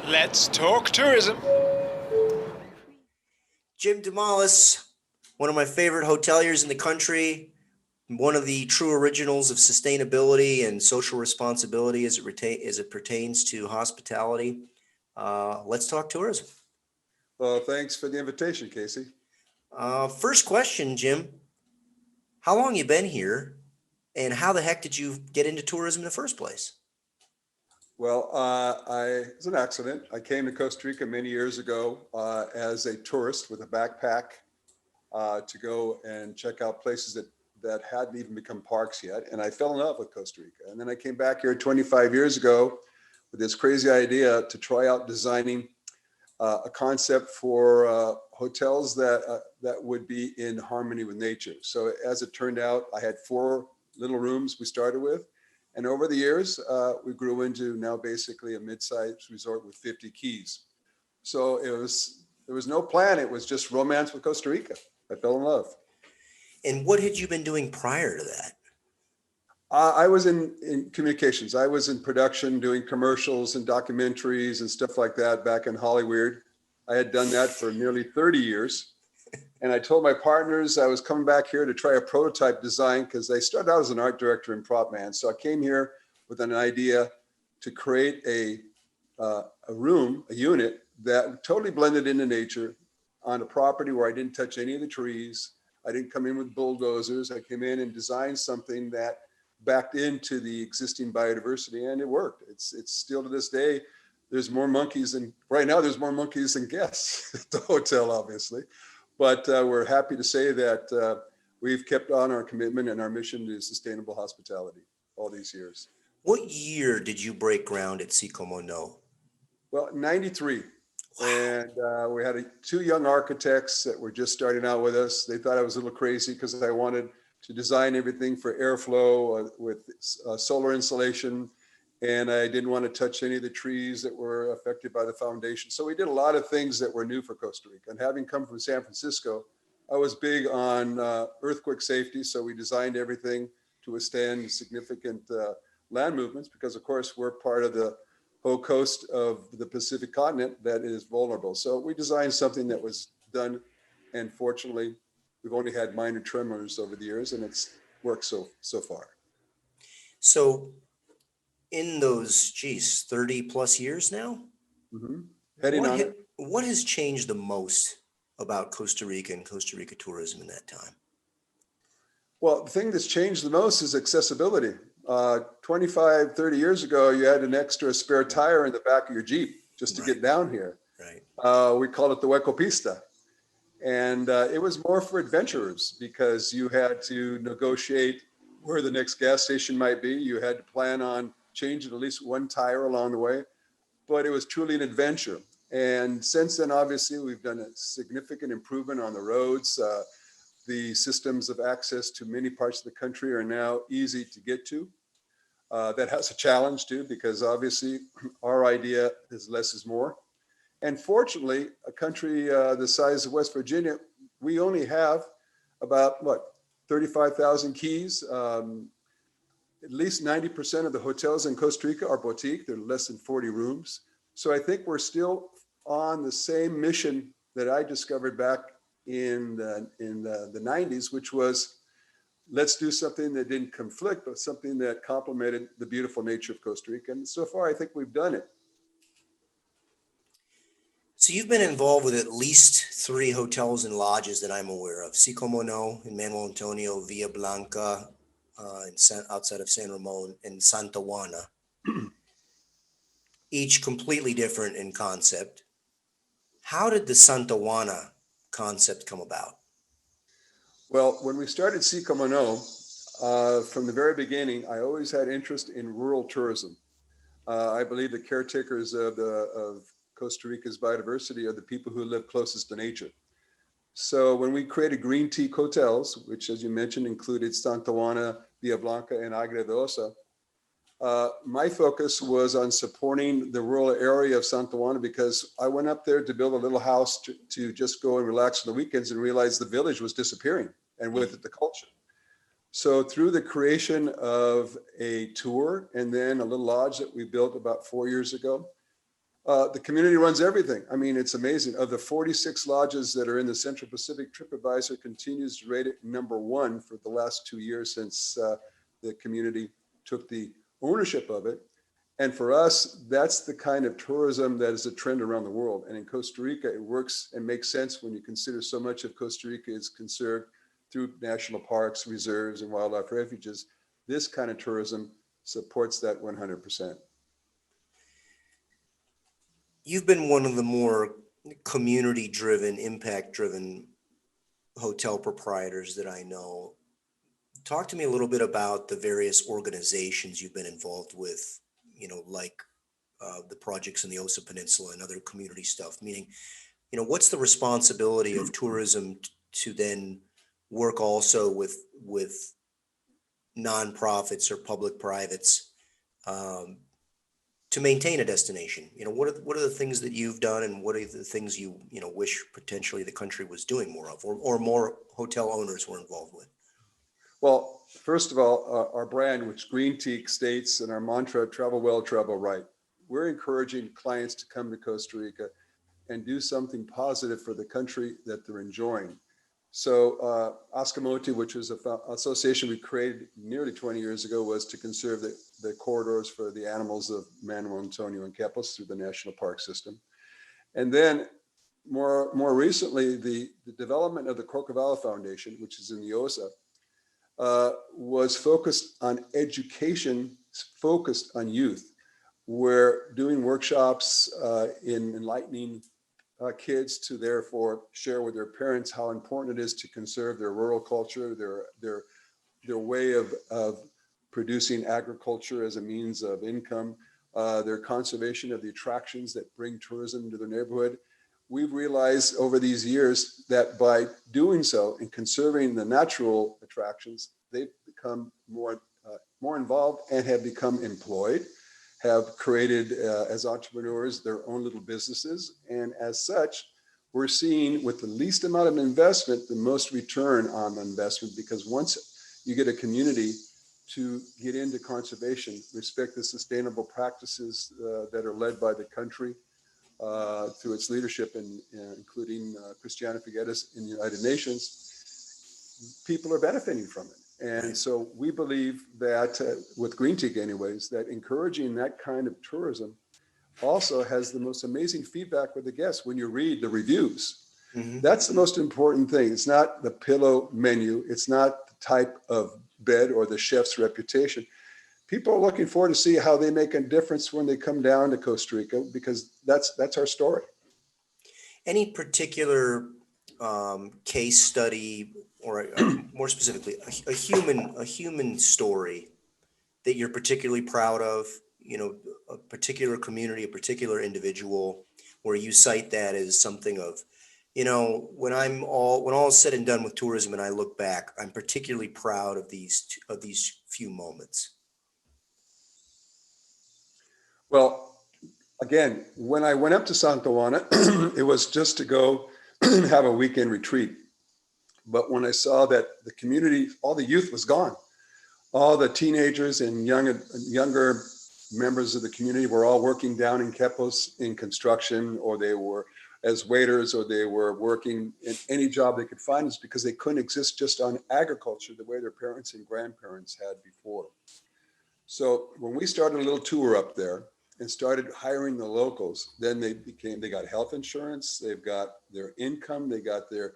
Let's talk tourism. Jim Damalas, one of my favorite hoteliers in the country, one of the true originals of sustainability and social responsibility as it pertains to hospitality. Let's talk tourism. Well, thanks for the invitation, Casey. First question, Jim. How long you been here, and how the heck did you get into tourism in the first place? Well, it was an accident. I came to Costa Rica many years ago as a tourist with a backpack to go and check out places that hadn't even become parks yet. And I fell in love with Costa Rica. And then I came back here 25 years ago with this crazy idea to try out designing a concept for hotels that would be in harmony with nature. So as it turned out, I had 4 little rooms we started with. And over the years, we grew into now basically a mid-sized resort with 50 keys. So there was no plan. It was just romance with Costa Rica. I fell in love. And what had you been doing prior to that? I was in communications. I was in production doing commercials and documentaries and stuff like that back in Hollywood. I had done that for nearly 30 years. And I told my partners I was coming back here to try a prototype design because I started out as an art director and prop man. So I came here with an idea to create a room, a unit that totally blended into nature on a property where I didn't touch any of the trees. I didn't come in with bulldozers. I came in and designed something that backed into the existing biodiversity, and it worked. It's still to this day, there's more monkeys than, right now there's more monkeys than guests at the hotel, obviously. But we're happy to say that we've kept on our commitment and our mission to sustainable hospitality all these years. What year did you break ground at Si Como No? Well, 93. Wow. And we had 2 young architects that were just starting out with us. They thought I was a little crazy because I wanted to design everything for airflow with solar insulation. And I didn't want to touch any of the trees that were affected by the foundation. So we did a lot of things that were new for Costa Rica. And having come from San Francisco, I was big on earthquake safety. So we designed everything to withstand significant land movements because, of course, we're part of the whole coast of the Pacific continent that is vulnerable. So we designed something that was done. And fortunately, we've only had minor tremors over the years, and it's worked so far. So in those, 30 plus years now, Mm-hmm. Heading on it. what has changed the most about Costa Rica and Costa Rica tourism in that time? Well, the thing that's changed the most is accessibility. 25, 30 years ago, you had an extra spare tire in the back of your Jeep just to get down here. Right. We called it the Hueco Pista. And it was more for adventurers because you had to negotiate where the next gas station might be. You had to plan on changing at least one tire along the way, but it was truly an adventure. And since then, obviously, we've done a significant improvement on the roads. The systems of access to many parts of the country are now easy to get to. That has a challenge too, because obviously our idea is less is more. And fortunately, a country the size of West Virginia, we only have about 35,000 keys. At least 90% of the hotels in Costa Rica are boutique. They're less than 40 rooms. So I think we're still on the same mission that I discovered back in the 90s, which was let's do something that didn't conflict, but something that complemented the beautiful nature of Costa Rica. And so far, I think we've done it. So you've been involved with at least 3 hotels and lodges that I'm aware of: Si Como No in Manuel Antonio, Villa Blanca outside of San Ramon, and Santa Juana, each completely different in concept. How did the Santa Juana concept come about? Well, when we started Si Como No, from the very beginning, I always had interest in rural tourism. I believe the caretakers of Costa Rica's biodiversity are the people who live closest to nature. So when we created Greentique Hotels, which, as you mentioned, included Santa Juana, Villa Blanca, and Aguila de Osa, my focus was on supporting the rural area of Santa Juana because I went up there to build a little house to just go and relax on the weekends and realized the village was disappearing, and with it the culture. So through the creation of a tour and then a little lodge that we built about 4 years ago, The community runs everything. I mean, it's amazing. Of the 46 lodges that are in the Central Pacific, TripAdvisor continues to rate it #1 for the last 2 years since the community took the ownership of it. And for us, that's the kind of tourism that is a trend around the world. And in Costa Rica, it works and makes sense when you consider so much of Costa Rica is conserved through national parks, reserves, and wildlife refuges. This kind of tourism supports that 100%. You've been one of the more community-driven, impact-driven hotel proprietors that I know. Talk to me a little bit about the various organizations you've been involved with, like the projects in the Osa Peninsula and other community stuff, meaning, what's the responsibility of tourism to then work also with nonprofits or public privates to maintain a destination? What are the things that you've done, and what are the things you wish potentially the country was doing more of, or more hotel owners were involved with? Well, first of all, our brand, which Greentique states, and our mantra, travel well, travel right. We're encouraging clients to come to Costa Rica and do something positive for the country that they're enjoying. So Ascamote, which was an association we created nearly 20 years ago, was to conserve the corridors for the animals of Manuel Antonio and Quepos through the national park system. And then more recently, the development of the Corcovado Foundation, which is in the OSA, was focused on education, focused on youth. We're doing workshops in enlightening kids to therefore share with their parents how important it is to conserve their rural culture, their way of producing agriculture as a means of income, their conservation of the attractions that bring tourism to their neighborhood. We've realized over these years that by doing so and conserving the natural attractions, they've become more involved and have become employed, have created as entrepreneurs their own little businesses. And as such, we're seeing with the least amount of investment, the most return on investment, because once you get a community to get into conservation, respect the sustainable practices that are led by the country, through its leadership, including Christiana Figueres in the United Nations, people are benefiting from it. And so we believe that, with Greentique anyways, that encouraging that kind of tourism also has the most amazing feedback with the guests. When you read the reviews, that's the most important thing. It's not the pillow menu. It's not the type of bed or the chef's reputation. People are looking forward to see how they make a difference when they come down to Costa Rica, because that's our story. Any particular case study, or more specifically, a human story that you're particularly proud of? A particular community, a particular individual, where you cite that as something of, when all is said and done with tourism, and I look back, I'm particularly proud of these few moments. Well, again, when I went up to Santa Juana, it was just to go have a weekend retreat. But when I saw that the community, all the youth was gone, all the teenagers and younger members of the community were all working down in Quepos in construction, or they were as waiters, or they were working in any job they could find, is because they couldn't exist just on agriculture the way their parents and grandparents had before. So when we started a little tour up there and started hiring the locals, then they got health insurance, they've got their income, they got their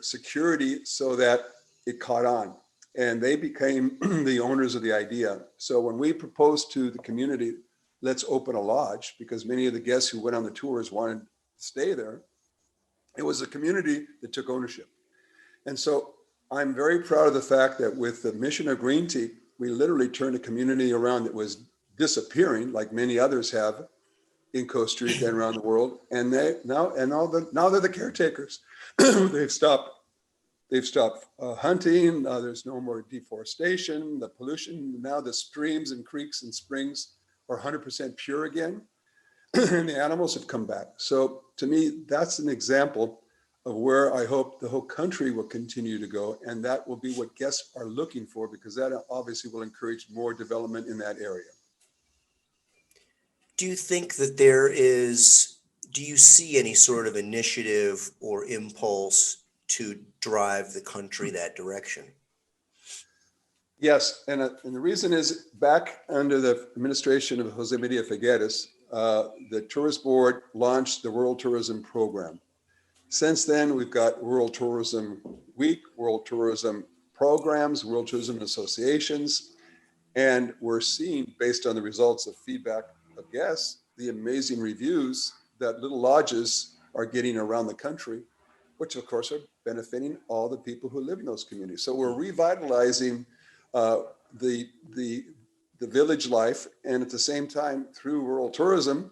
security, so that it caught on. And they became the owners of the idea. So when we proposed to the community, let's open a lodge, because many of the guests who went on the tours wanted to stay there, it was the community that took ownership. And so I'm very proud of the fact that with the mission of Greentique, we literally turned a community around that was disappearing, like many others have in Costa Rica and around the world. And now they're the caretakers. They've stopped hunting. There's no more deforestation, the pollution. Now the streams and creeks and springs are 100% pure again, and the animals have come back. So to me, that's an example of where I hope the whole country will continue to go, and that will be what guests are looking for, because that obviously will encourage more development in that area. Do you think that do you see any sort of initiative or impulse to drive the country that direction? Yes, and the reason is back under the administration of Jose Maria Figueres, the Tourist Board launched the World Tourism Program. Since then, we've got World Tourism Week, World Tourism Programs, World Tourism Associations, and we're seeing, based on the results of feedback of guests, the amazing reviews that little lodges are getting around the country, which of course are benefiting all the people who live in those communities. So we're revitalizing uh, the, the, the village life, and at the same time, through rural tourism,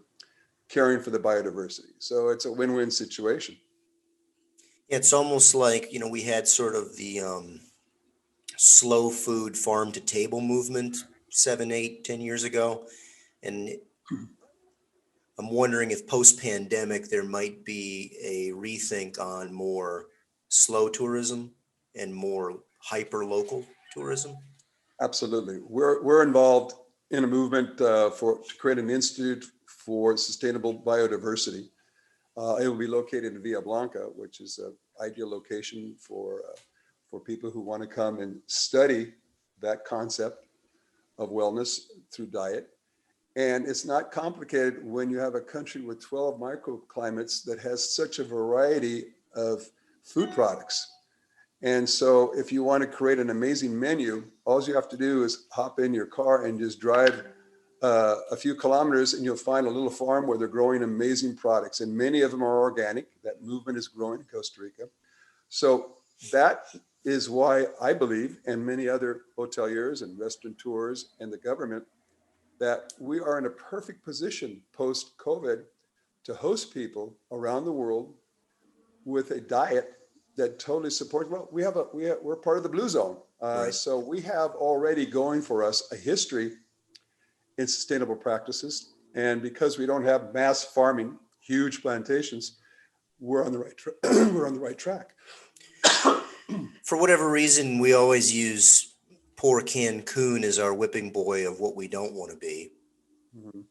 caring for the biodiversity. So it's a win-win situation. It's almost like, we had sort of the slow food farm to table movement 7, 8, 10 years ago. And I'm wondering if post-pandemic there might be a rethink on more slow tourism and more hyper-local tourism. Absolutely. We're involved in a movement to create an institute for sustainable biodiversity. It will be located in Villa Blanca, which is an ideal location for people who want to come and study that concept of wellness through diet. And it's not complicated when you have a country with 12 microclimates that has such a variety of food products. And so if you want to create an amazing menu, all you have to do is hop in your car and just drive a few kilometers, and you'll find a little farm where they're growing amazing products. And many of them are organic. That movement is growing in Costa Rica. So that is why I believe, and many other hoteliers and restaurateurs and the government, that we are in a perfect position post-COVID to host people around the world with a diet that totally supports. Well, we're part of the Blue Zone, Right. so we have already going for us a history in sustainable practices, and because we don't have mass farming, huge plantations, we're on the right we're on the right track. For whatever reason, we always use poor Cancun as our whipping boy of what we don't want to be. Mhm.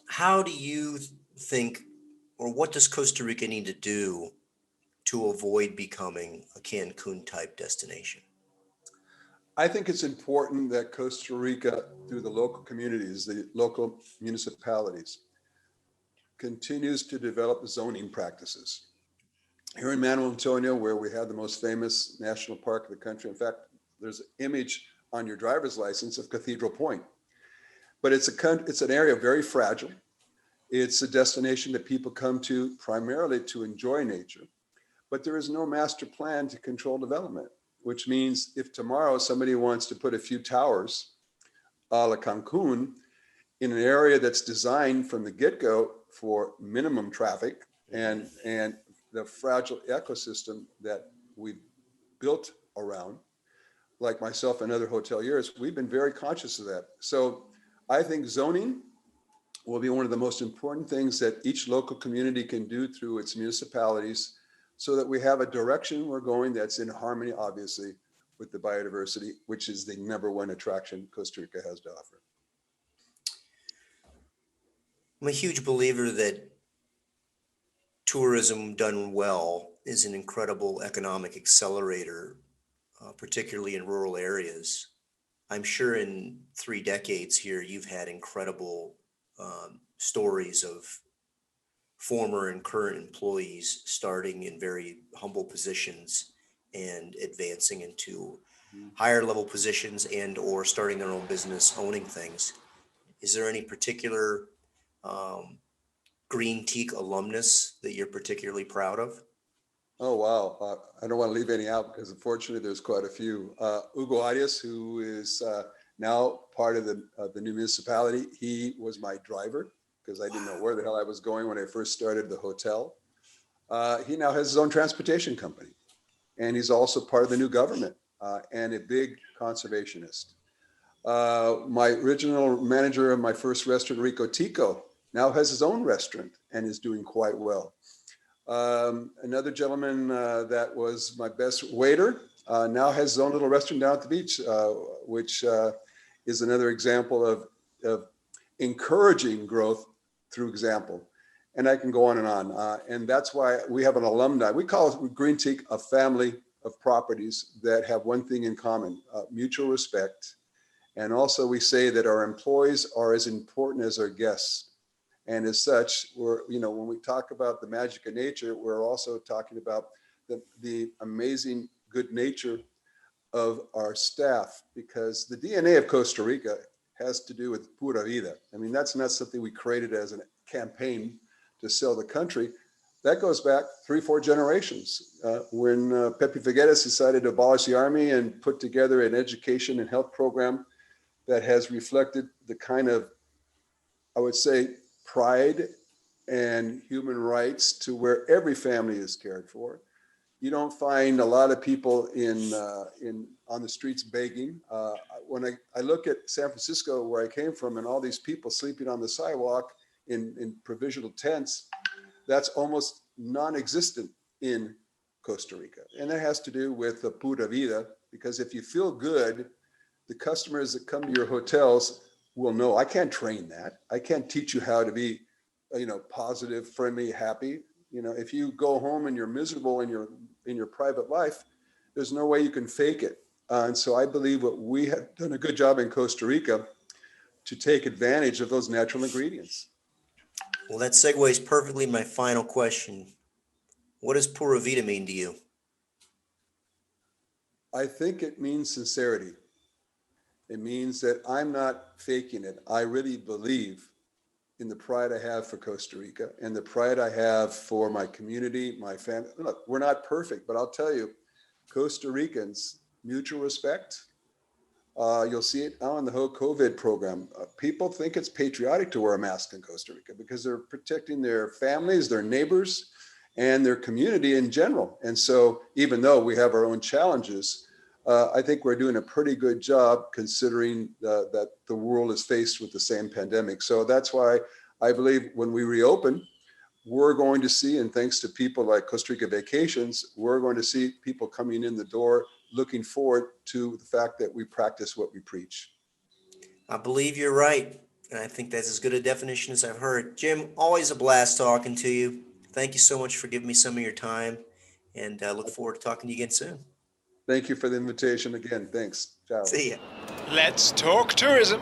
How do you think, or what does Costa Rica need to do to avoid becoming a Cancun type destination? I think it's important that Costa Rica, through the local communities, the local municipalities, continues to develop zoning practices. Here in Manuel Antonio, where we have the most famous national park in the country, in fact, there's an image on your driver's license of Cathedral Point. But it's an area very fragile. It's a destination that people come to primarily to enjoy nature, but there is no master plan to control development, which means if tomorrow somebody wants to put a few towers a la Cancun in an area that's designed from the get-go for minimum traffic and the fragile ecosystem that we've built around, like myself and other hoteliers, we've been very conscious of that. So I think zoning will be one of the most important things that each local community can do through its municipalities, so that we have a direction we're going that's in harmony, obviously, with the biodiversity, which is the #1 attraction Costa Rica has to offer. I'm a huge believer that tourism done well is an incredible economic accelerator, particularly in rural areas. I'm sure in 3 decades here, you've had incredible stories of former and current employees starting in very humble positions and advancing into higher level positions and or starting their own business, owning things. Is there any particular um, Greentique alumnus that you're particularly proud of? Oh, wow. I don't want to leave any out because unfortunately there's quite a few. Hugo Arias, who is now part of the new municipality, he was my driver because I didn't know where the hell I was going when I first started the hotel. He now has his own transportation company, and he's also part of the new government and a big conservationist. My original manager of my first restaurant, Rico Tico, now has his own restaurant and is doing quite well. Another gentleman that was my best waiter now has his own little restaurant down at the beach, which is another example of encouraging growth through example. And I can go on and on. And that's why we have an alumni. We call Greentique a family of properties that have one thing in common, mutual respect. And also we say that our employees are as important as our guests. And as such, when we talk about the magic of nature, we're also talking about the amazing good nature of our staff, because the DNA of Costa Rica has to do with Pura Vida. I mean, that's not something we created as a campaign to sell the country. That goes back 3-4 generations. When Pepe Figueres decided to abolish the army and put together an education and health program that has reflected the kind of, I would say, pride and human rights to where every family is cared for. You don't find a lot of people on the streets begging. When I look at San Francisco, where I came from, and all these people sleeping on the sidewalk in provisional tents, that's almost non-existent in Costa Rica. And that has to do with the Pura Vida, because if you feel good, the customers that come to your hotels will know. I can't train that. I can't teach you how to be, positive, friendly, happy. If you go home and you're miserable in your private life, there's no way you can fake it. And so I believe what we have done a good job in Costa Rica to take advantage of those natural ingredients. Well, that segues perfectly to my final question. What does Pura Vida mean to you? I think it means sincerity. It means that I'm not faking it. I really believe in the pride I have for Costa Rica and the pride I have for my community, my family. Look, we're not perfect, but I'll tell you, Costa Ricans, mutual respect. You'll see it now in the whole COVID program. People think it's patriotic to wear a mask in Costa Rica because they're protecting their families, their neighbors, and their community in general. And so even though we have our own challenges, I think we're doing a pretty good job considering that the world is faced with the same pandemic. So that's why I believe when we reopen, we're going to see, and thanks to people like Costa Rica Vacations, we're going to see people coming in the door looking forward to the fact that we practice what we preach. I believe you're right, and I think that's as good a definition as I've heard. Jim, always a blast talking to you. Thank you so much for giving me some of your time, and I look forward to talking to you again soon. Thank you for the invitation again. Thanks. Ciao. See ya. Let's talk tourism.